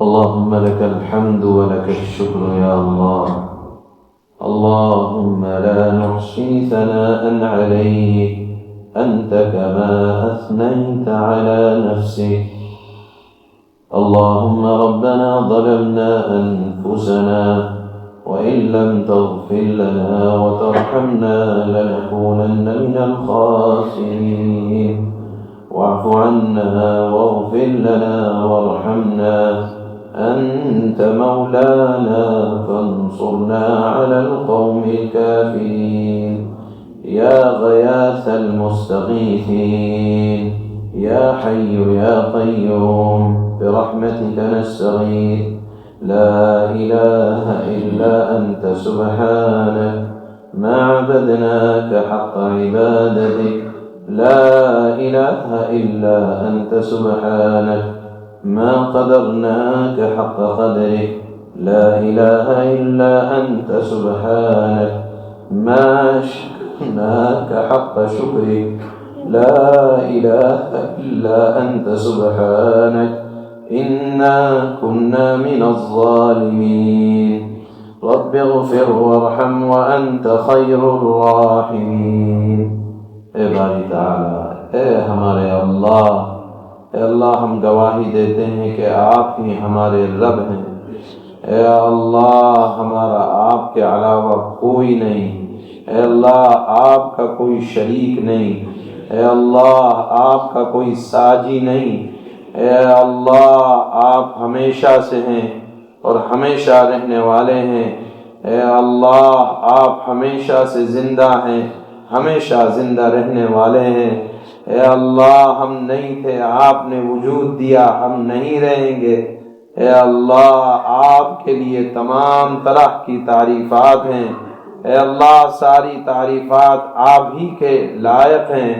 اللهم لك الحمد ولك الشكر يا الله. اللهم لا نحصي ثناء عليك أنت كما أثنيت على نفسك. اللهم ربنا ظلمنا أنفسنا وإن لم تغفر لنا وترحمنا لنكونن من الخاسرين. واعف عنا واغفر لنا وارحمنا أنت مولانا فانصرنا على القوم الكافرين. يا غياث المستغيثين يا حي يا قيوم برحمتك نستغيث. لا إله إلا أنت سبحانك ما عبدناك حق عبادتك. لا إله إلا أنت سبحانك ما قدرناك حق قدرك. لا إله إلا أنت سبحانك ما شكرناك حق شكرك. لا إله إلا أنت سبحانك إنا كنا من الظالمين. رب اغفر وارحم وأنت خير الراحمين. اے باری تعالیٰ، اے ہمارے اللہ، اے اللہ ہم گواہی دیتے ہیں کہ آپ ہی ہمارے رب ہیں۔ اے اللہ ہمارا آپ کے علاوہ کوئی نہیں۔ اے اللہ آپ کا کوئی شریک نہیں۔ اے اللہ آپ کا کوئی ساجی نہیں۔ اے اللہ آپ ہمیشہ سے ہیں اور ہمیشہ رہنے والے ہیں۔ اے اللہ آپ ہمیشہ سے زندہ ہیں، ہمیشہ زندہ رہنے والے ہیں۔ اے اللہ ہم نہیں تھے، آپ نے وجود دیا، ہم نہیں رہیں گے۔ اے اللہ آپ کے لیے تمام طرح کی تعریفات ہیں۔ اے اللہ ساری تعریفات آپ ہی کے لائق ہیں۔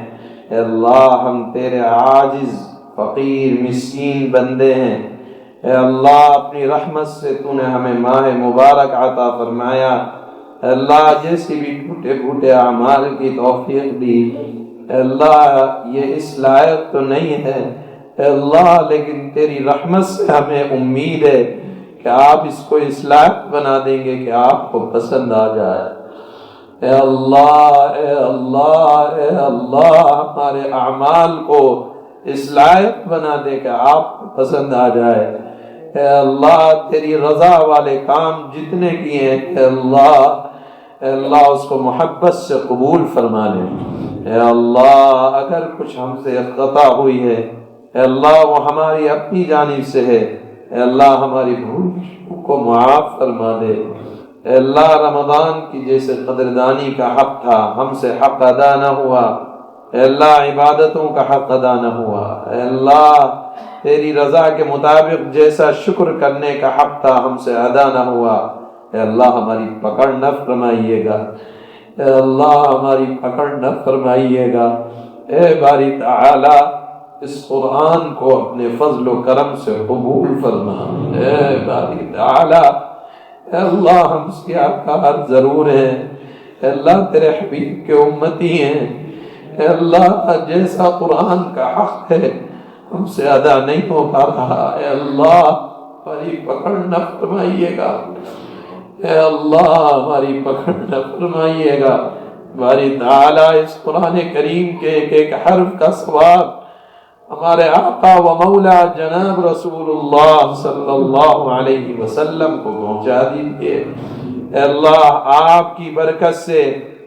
اے اللہ ہم تیرے عاجز فقیر مسکین بندے ہیں۔ اے اللہ اپنی رحمت سے تو نے ہمیں ماہ مبارک عطا فرمایا۔ اے اللہ جیسی بھی ٹوٹے پھوٹے اعمال کی توفیق دی، اے اللہ یہ اس لائق تو نہیں ہے اے اللہ، لیکن تیری رحمت سے ہمیں امید ہے کہ آپ اس کو اس لائق بنا دیں گے کہ آپ کو پسند آ جائے۔ اے اللہ اے اللہ اے اللہ ہمارے اعمال کو اس لائق بنا دے کہ آپ کو پسند آ جائے۔ اے اللہ تیری رضا والے کام جتنے کیے ہیں اے اللہ اس کو محبت سے قبول فرما لے۔ اے اللہ اگر کچھ ہم سے خطا ہوئی ہے اے اللہ وہ ہماری اپنی جانب سے ہے، اے اللہ ہماری بھول کو معاف فرما دے۔ اے اللہ رمضان کی جیسے قدردانی کا حق تھا ہم سے حق ادا نہ ہوا، اے اللہ عبادتوں کا حق ادا نہ ہوا، اے اللہ تیری رضا کے مطابق جیسا شکر کرنے کا حق تھا ہم سے ادا نہ ہوا، اے اللہ ہماری پکڑ نہ فرمائیے گا، اے اللہ ہماری پکڑ نہ فرمائیے گا۔ اے باری تعالی اس قرآن کو اپنے فضل و کرم سے قبول فرما۔ اے باری تعالی اے اللہ ہم سیاکار ضرور ہیں، اے اللہ تیرے حبیب کے امتی ہیں، اے اللہ جیسا قرآن کا حق ہے ہم سے ادا نہیں ہو پا رہا، اے اللہ ہماری پکڑ نہ فرمائیے گا، اے اللہ ہماری پکڑ نہ فرمائیے گا۔ باری تعالیٰ اس قرآن کریم کے ایک ایک حرف کا ثواب ہمارے آقا و مولا جناب رسول اللہ صلی اللہ علیہ وسلم کو پہنچا دیجیے۔ اے اللہ آپ کی برکت سے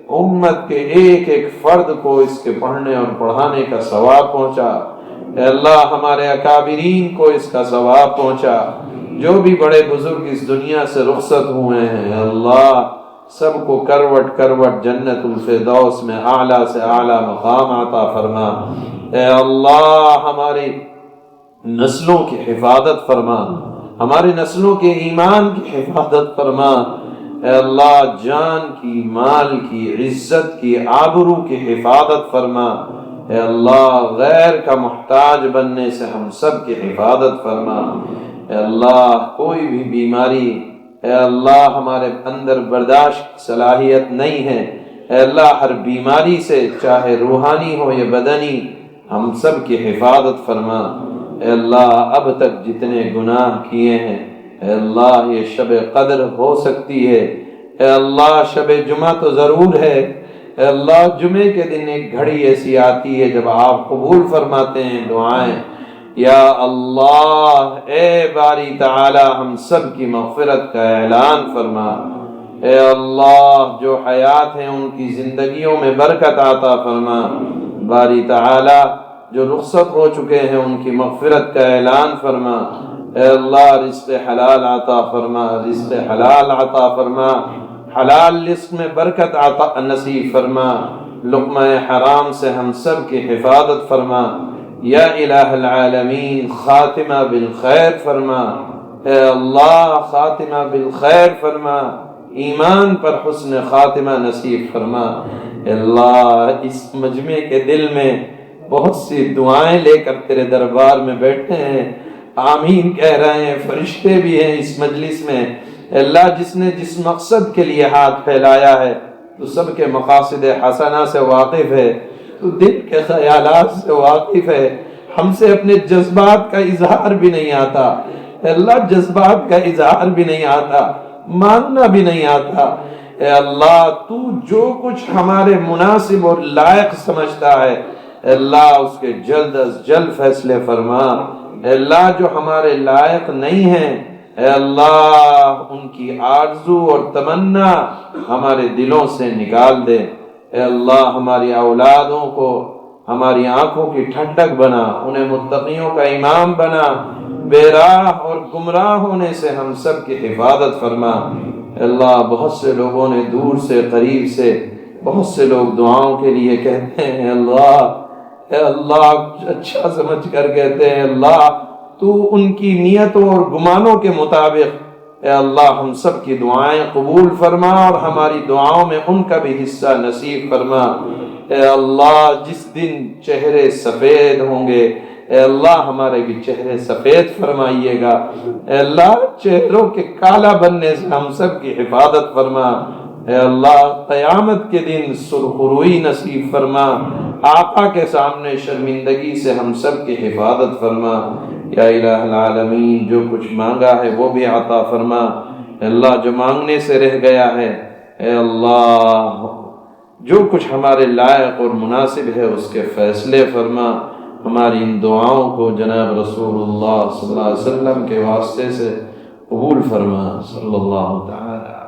امت کے ایک ایک فرد کو اس کے پڑھنے اور پڑھانے کا ثواب پہنچا۔ اے اللہ ہمارے اکابرین کو اس کا ثواب پہنچا، جو بھی بڑے بزرگ اس دنیا سے رخصت ہوئے ہیں اے اللہ سب کو کروٹ کروٹ جنت الفردوس میں اعلیٰ سے اعلیٰ مقام عطا فرما۔ اے اللہ ہماری نسلوں کی حفاظت فرما، ہماری نسلوں کے ایمان کی حفاظت فرما۔ اے اللہ جان کی، مال کی، عزت کی، آبرو کی حفاظت فرما۔ اے اللہ غیر کا محتاج بننے سے ہم سب کی حفاظت فرما۔ اے اللہ کوئی بھی بیماری اے اللہ ہمارے اندر برداشت کی صلاحیت نہیں ہے، اے اللہ ہر بیماری سے چاہے روحانی ہو یا بدنی ہم سب کی حفاظت فرما۔ اے اللہ اب تک جتنے گناہ کیے ہیں اے اللہ یہ شب قدر ہو سکتی ہے، اے اللہ شب جمعہ تو ضرور ہے، اے اللہ جمعے کے دن ایک گھڑی ایسی آتی ہے جب آپ قبول فرماتے ہیں دعائیں، یا اللہ اے باری تعالی ہم سب کی مغفرت کا اعلان فرما، اے اللہ جو حیات ہیں ان کی زندگیوں میں برکت عطا فرما، باری تعالی جو رخصت ہو چکے ہیں ان کی مغفرت کا اعلان فرما، اے اللہ رزق حلال عطا فرما، رزق حلال عطا فرما، حلال رزق میں برکت عطا نصیب فرما، لقمہ حرام سے ہم سب کی حفاظت فرما، یا الہ العالمین خاتمہ بالخیر فرما، اے اللہ خاتمہ بالخیر فرما، ایمان پر حسن خاتمہ نصیب فرما، اے اللہ اس مجمع کے دل میں بہت سی دعائیں لے کر تیرے دربار میں بیٹھے ہیں، آمین کہہ رہے ہیں، فرشتے بھی ہیں اس مجلس میں، اے اللہ جس نے جس مقصد کے لیے ہاتھ پھیلایا ہے تو سب کے مقاصد حسنہ سے واقف ہے، تو دل کے خیالات سے واقف ہے، ہم سے اپنے جذبات کا اظہار بھی نہیں آتا، اے اللہ جذبات کا اظہار بھی نہیں آتا، ماننا بھی نہیں آتا، اے اللہ تو جو کچھ ہمارے مناسب اور لائق سمجھتا ہے اے اللہ اس کے جلد از جلد فیصلے فرما، اے اللہ جو ہمارے لائق نہیں ہیں اے اللہ ان کی آرزو اور تمنا ہمارے دلوں سے نکال دے، اے اللہ ہماری اولادوں کو ہماری آنکھوں کی ٹھنڈک بنا، انہیں متقیوں کا امام بنا، بے راہ اور گمراہ ہونے سے ہم سب کی حفاظت فرما، اے اللہ بہت سے لوگوں نے دور سے قریب سے بہت سے لوگ دعاؤں کے لیے کہتے ہیں، اے اللہ اچھا سمجھ کر کہتے ہیں، اللہ تو ان کی نیتوں اور گمانوں کے مطابق اے اللہ ہم سب کی دعائیں قبول فرما اور ہماری دعاؤں میں ان کا بھی حصہ نصیب فرما، اے اللہ جس دن چہرے سفید ہوں گے اے اللہ ہمارے بھی چہرے سفید فرمائیے گا، اے اللہ چہروں کے کالا بننے سے ہم سب کی حفاظت فرما، اے اللہ قیامت کے دن سرخروئی نصیب فرما، آقا کے سامنے شرمندگی سے ہم سب کی حفاظت فرما، یا الہ العالمین جو کچھ مانگا ہے وہ بھی عطا فرما، اے اللہ جو مانگنے سے رہ گیا ہے اے اللہ جو کچھ ہمارے لائق اور مناسب ہے اس کے فیصلے فرما، ہماری ان دعاؤں کو جناب رسول اللہ صلی اللہ علیہ وسلم کے واسطے سے قبول فرما، صلی اللہ تعالی